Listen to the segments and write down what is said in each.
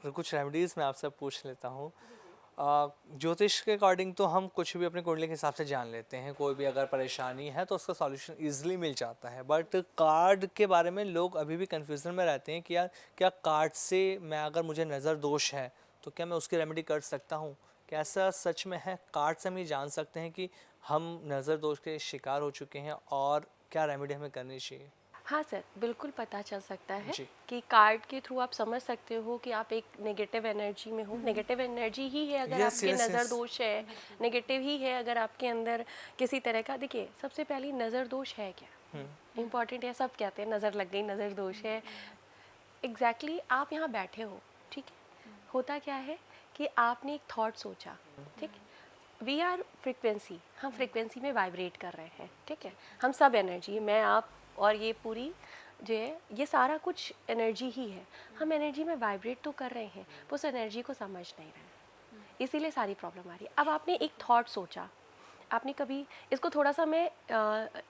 कुछ रेमेडीज़ मैं आपसे पूछ लेता हूँ। ज्योतिष के अकॉर्डिंग तो हम कुछ भी अपनी कुंडली के हिसाब से जान लेते हैं, कोई भी अगर परेशानी है तो उसका सॉल्यूशन इजीली मिल जाता है। बट कार्ड के बारे में लोग अभी भी कंफ्यूजन में रहते हैं कि यार क्या कार्ड से मैं, अगर मुझे नज़र दोष है तो क्या मैं उसकी रेमेडी कर सकता हूँ? क्या ऐसा सच में है? कार्ड से हम ये जान सकते हैं कि हम नज़र दोष के शिकार हो चुके हैं और क्या रेमेडी हमें करनी चाहिए? हाँ सर, बिल्कुल पता चल सकता है जी। कि कार्ड के थ्रू आप समझ सकते हो कि आप एक नेगेटिव एनर्जी में हो। नेगेटिव एनर्जी ही है अगर यस आपके यस नज़र यस। दोष है, नेगेटिव ही है अगर आपके अंदर किसी तरह का। देखिए, सबसे पहली नज़र दोष है क्या, इम्पॉर्टेंट है। सब कहते हैं नज़र लग गई, नज़र दोष है। एग्जैक्टली आप यहाँ बैठे हो, ठीक है, होता क्या है कि आपने एक थॉट सोचा, ठीक है। वी आर फ्रिक्वेंसी, हम फ्रिक्वेंसी में वाइब्रेट कर रहे हैं, ठीक है। हम सब एनर्जी, मैं, आप और ये पूरी जो है, ये सारा कुछ एनर्जी ही है। हम एनर्जी में वाइब्रेट तो कर रहे हैं, पर उस एनर्जी को समझ नहीं रहे, इसीलिए सारी प्रॉब्लम आ रही है। अब आपने एक थॉट सोचा, आपने कभी इसको थोड़ा सा मैं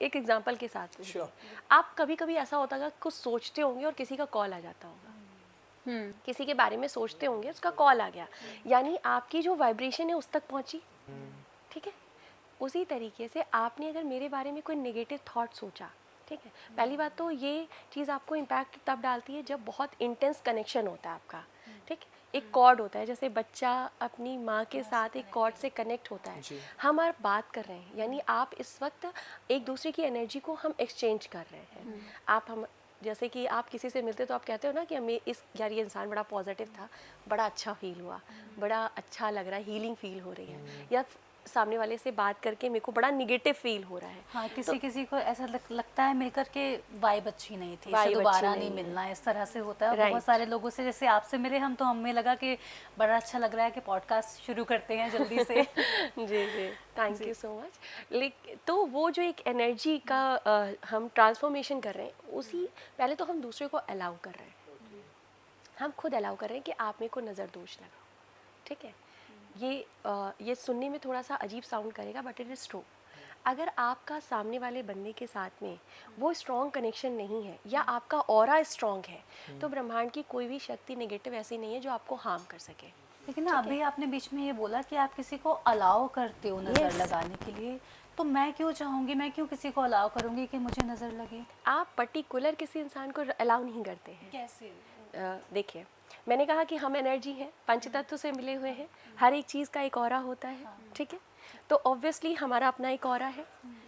एक एग्जांपल के साथ श्योर। आप कभी कभी ऐसा होता होगा, कुछ सोचते होंगे और किसी का कॉल आ जाता होगा, किसी के बारे में सोचते होंगे, उसका कॉल आ गया, यानी आपकी जो वाइब्रेशन है उस तक पहुंची, ठीक है। उसी तरीके से आपने अगर मेरे बारे में कोई नेगेटिव थॉट सोचा, ठीक है, पहली बात तो ये चीज़ आपको इम्पैक्ट तब डालती है जब बहुत इंटेंस कनेक्शन होता है आपका, ठीक। एक कॉर्ड होता है, जैसे बच्चा अपनी माँ के साथ एक कॉर्ड से कनेक्ट होता है। जी। हम आज बात कर रहे हैं, यानी आप इस वक्त एक दूसरे की एनर्जी को हम एक्सचेंज कर रहे हैं। आप हम जैसे कि आप किसी से मिलते तो आप कहते हो ना कि हमें इस यार ये इंसान बड़ा पॉजिटिव था, बड़ा अच्छा फील हुआ, बड़ा अच्छा लग रहा है, हीलिंग फील हो रही है। या सामने वाले से बात करके मेरे को बड़ा निगेटिव फील हो रहा है, हाँ, तो किसी किसी को ऐसा लगता है मिलकर के वाइब अच्छी नहीं थी, इसे वाइब अच्छी दोबारा नहीं नहीं है। मिलना, इस तरह से होता है। बहुत राइट। सारे लोगों से जैसे आपसे मिले हम, तो हमें लगा कि बड़ा अच्छा लग रहा है कि पॉडकास्ट शुरू करते हैं जल्दी से। जी जी, थैंक जी। You so much. तो वो जो एक एनर्जी का हम ट्रांसफॉर्मेशन कर रहे हैं, उसी पहले तो हम दूसरे को अलाउ कर रहे हैं, हम खुद अलाउ कर रहे हैं कि आप मेरे को नज़र दोष लगाओ, ठीक है। ये सुनने में थोड़ा सा अजीब साउंड करेगा, बट इट इज़ ट्रू। अगर आपका सामने वाले बंदे के साथ में वो स्ट्रॉन्ग कनेक्शन नहीं है, या आपका ऑरा स्ट्रॉन्ग है, तो ब्रह्मांड की कोई भी शक्ति नेगेटिव ऐसी नहीं है जो आपको हार्म कर सके, लेकिन ना, ठीक है। अभी आपने बीच में ये बोला कि आप किसी को अलाउ करते हो नज़र यस। लगाने के लिए, तो मैं क्यों चाहूँगी, मैं क्यों किसी को अलाउ करूँगी कि मुझे नज़र लगे? आप पर्टिकुलर किसी इंसान को अलाउ नहीं करते हैं। कैसे? देखिए, मैंने कहा कि हम एनर्जी हैं, पंच तत्व से मिले हुए हैं, हर एक चीज़ का एक ऑरा होता है, ठीक है। तो ऑब्वियसली हमारा अपना एक ऑरा है,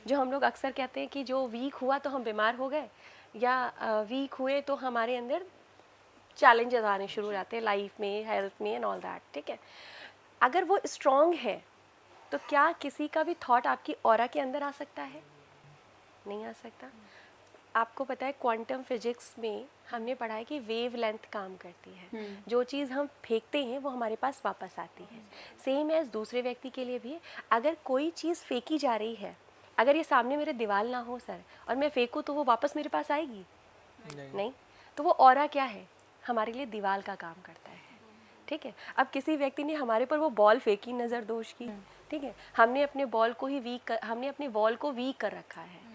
जो हम लोग अक्सर कहते हैं कि जो वीक हुआ तो हम बीमार हो गए, या वीक हुए तो हमारे अंदर चैलेंजेस आने शुरू हो जाते हैं लाइफ में, हेल्थ में एंड ऑल दैट, ठीक है। अगर वो स्ट्रॉन्ग है, तो क्या किसी का भी थॉट आपकी ऑरा के अंदर आ सकता है? नहीं आ सकता। आपको पता है क्वांटम फिजिक्स में हमने पढ़ा है कि वेव लेंथ काम करती है, जो चीज़ हम फेंकते हैं वो हमारे पास वापस आती है। सेम एज दूसरे व्यक्ति के लिए भी है। अगर कोई चीज़ फेंकी जा रही है, अगर ये सामने मेरे दीवार ना हो सर, और मैं फेंकूँ, तो वो वापस मेरे पास आएगी? नहीं। तो वो ऑरा क्या है? हमारे लिए दीवार का काम करता है, ठीक है। अब किसी व्यक्ति ने हमारे पर वो बॉल फेंकी नज़र दोष की, ठीक है, हमने अपने बॉल को ही हमने अपने वॉल को वीक कर रखा है,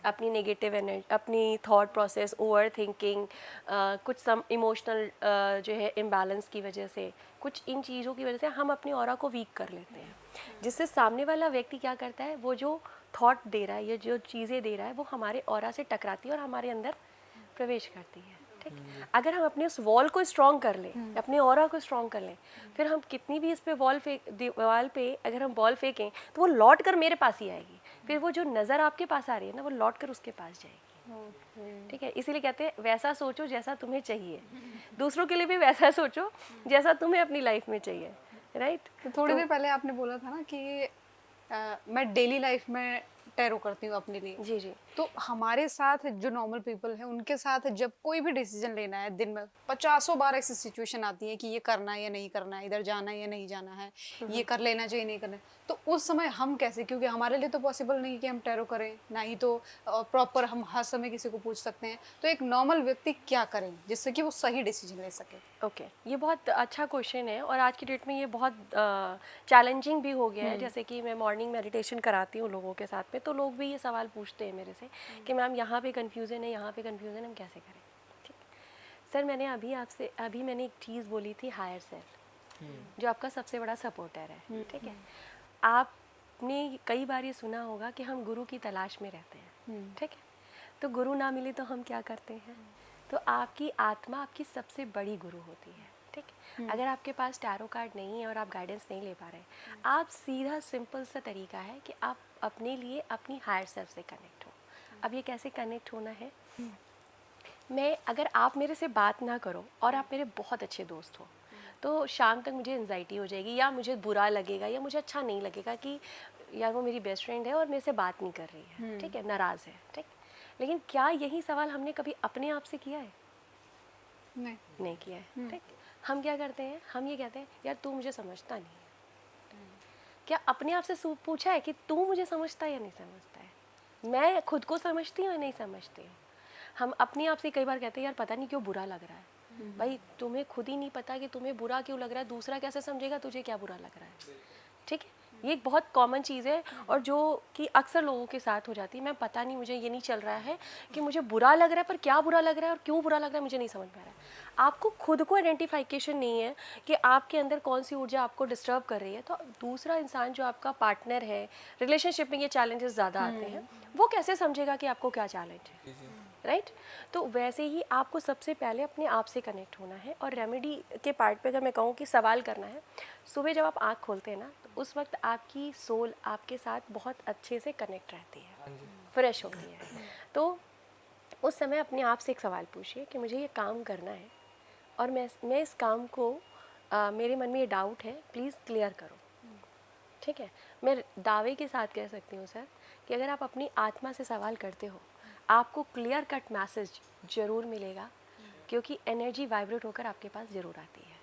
अपनी नेगेटिव एनर्जी, अपनी थॉट प्रोसेस, ओवर थिंकिंग, कुछ सम इमोशनल जो है इम्बैलेंस की वजह से, कुछ इन चीज़ों की वजह से हम अपने ऑरा को वीक कर लेते हैं, जिससे सामने वाला व्यक्ति क्या करता है, वो जो थॉट दे रहा है या जो चीज़ें दे रहा है, वो हमारे ऑरा से टकराती है और हमारे अंदर प्रवेश करती है, ठीक। अगर हम अपने उस वॉल को स्ट्रॉन्ग कर लें, अपने ऑरा को स्ट्रॉन्ग कर लें, फिर हम कितनी भी इस पे दीवार पे अगर हम बॉल फेंकें, तो वो लौट कर मेरे पास ही आएगी। फिर वो जो नज़र आपके पास आ रही है ना, वो लौट कर उसके पास जाएगी, ठीक है। इसीलिए कहते हैं वैसा सोचो जैसा तुम्हें चाहिए, दूसरों के लिए भी वैसा सोचो जैसा तुम्हें अपनी लाइफ में चाहिए, राइट। तो थोड़ी देर पहले आपने बोला था ना कि मैं डेली लाइफ में टैरो करती हूँ अपने लिए। जी जी। तो हमारे साथ जो नॉर्मल पीपल है, उनके साथ जब कोई भी डिसीजन लेना है, दिन में पचासों बार ऐसी सिचुएशन आती है कि ये करना है या नहीं करना है, इधर जाना है या नहीं जाना है, ये कर लेना चाहिए नहीं करना है, तो उस समय हम कैसे, क्योंकि हमारे लिए तो पॉसिबल नहीं कि हम टैरो करें, ना ही तो प्रॉपर हम हर समय किसी को पूछ सकते हैं, तो एक नॉर्मल व्यक्ति क्या करें जिससे कि वो सही डिसीजन ले सके? ओके, ये बहुत अच्छा क्वेश्चन है, और आज की डेट में ये बहुत चैलेंजिंग भी हो गया है। जैसे कि मैं मॉर्निंग मेडिटेशन कराती हूँ लोगों के साथ में, तो लोग भी ये सवाल पूछते हैं मेरे से कि मैम यहाँ पे कन्फ्यूज़न है, यहाँ पे कन्फ्यूज़न है, हम कैसे करें, ठीक। सर मैंने अभी मैंने एक चीज़ बोली थी, हायर सेल्फ जो आपका सबसे बड़ा सपोर्टर है, ठीक है। आपने कई बार ये सुना होगा कि हम गुरु की तलाश में रहते हैं, ठीक है। तो गुरु ना मिले तो हम क्या करते हैं, तो आपकी आत्मा आपकी सबसे बड़ी गुरु होती है, ठीक है। अगर आपके पास टैरो कार्ड नहीं है और आप गाइडेंस नहीं ले पा रहे, आप सीधा सिंपल सा तरीका है कि आप अपने लिए अपनी हायर सेल्फ से कनेक्ट हो। अब ये कैसे कनेक्ट होना है, अगर आप मेरे से बात ना करो और आप मेरे बहुत अच्छे दोस्त हो, तो शाम तक मुझे एंजाइटी हो जाएगी, या मुझे बुरा लगेगा, या मुझे अच्छा नहीं लगेगा कि यार वो मेरी बेस्ट फ्रेंड है और मेरे से बात नहीं कर रही है, ठीक है, नाराज़ है, ठीक। लेकिन क्या यही सवाल हमने कभी अपने आप से किया है? नहीं किया है, ठीक। हम क्या करते हैं, हम ये कहते हैं यार तू मुझे समझता नहीं है। क्या अपने आप से पूछा है कि तू मुझे समझता है या नहीं समझता है? मैं खुद को समझती हूँ या नहीं समझती हूँ? हम अपने आप से कई बार कहते हैं यार पता नहीं क्यों बुरा लग रहा है। भाई तुम्हें खुद ही नहीं पता कि तुम्हें बुरा क्यों लग रहा है, दूसरा कैसे समझेगा तुझे क्या बुरा लग रहा है, ठीक है। ये एक बहुत कॉमन चीज़ है और जो कि अक्सर लोगों के साथ हो जाती है। मैं पता नहीं, मुझे ये नहीं चल रहा है कि मुझे बुरा लग रहा है, पर क्या बुरा लग रहा है और क्यों बुरा लग रहा है मुझे नहीं समझ में आ रहा है। आपको खुद को आइडेंटिफिकेशन नहीं है कि आपके अंदर कौन सी ऊर्जा आपको डिस्टर्ब कर रही है, तो दूसरा इंसान जो आपका पार्टनर है, रिलेशनशिप में ये चैलेंजेस ज़्यादा आते हैं, वो कैसे समझेगा कि आपको क्या चैलेंज है, राइट। तो वैसे ही आपको सबसे पहले अपने आप से कनेक्ट होना है। और रेमेडी के पार्ट पे अगर मैं कहूँ कि सवाल करना है, सुबह जब आप आँख खोलते हैं ना, तो उस वक्त आपकी सोल आपके साथ बहुत अच्छे से कनेक्ट रहती है, फ्रेश होती है। तो उस समय अपने आप से एक सवाल पूछिए कि मुझे ये काम करना है और मैं इस काम को मेरे मन में ये डाउट है, प्लीज़ क्लियर करो, ठीक है। मैं दावे के साथ कह सकती हूँ सर कि अगर आप अपनी आत्मा से सवाल करते हो, आपको क्लियर कट मैसेज ज़रूर मिलेगा, क्योंकि एनर्जी वाइब्रेट होकर आपके पास ज़रूर आती है।